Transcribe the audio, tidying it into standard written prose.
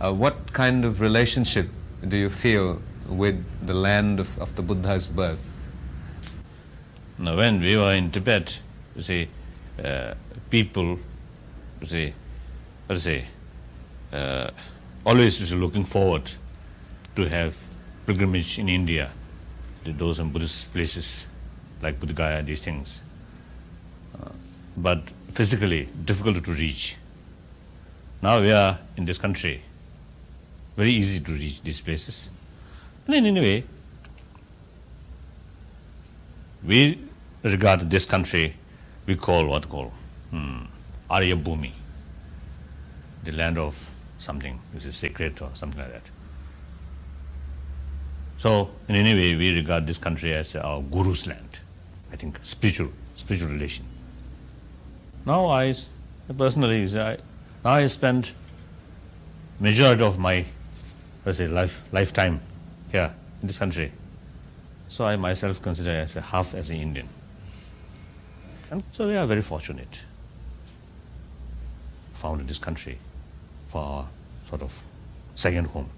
What kind of relationship do you feel with the land of the Buddha's birth? Now, when we were in Tibet, you see, people, you see, always looking forward to have pilgrimage in India, to those in Buddhist places like Buddha Gaya, these things. But physically difficult to reach. Now we are in this country, very easy to reach these places. And in any way, we regard this country, we call Arya Bhumi, the land of something which is sacred or something like that. So in any way, we regard this country as our Guru's land. I think spiritual relation. Now I personally, I spend majority of my, lifetime here in this country. So I myself consider as half as an Indian. And so we are very fortunate, found in this country for our sort of second home.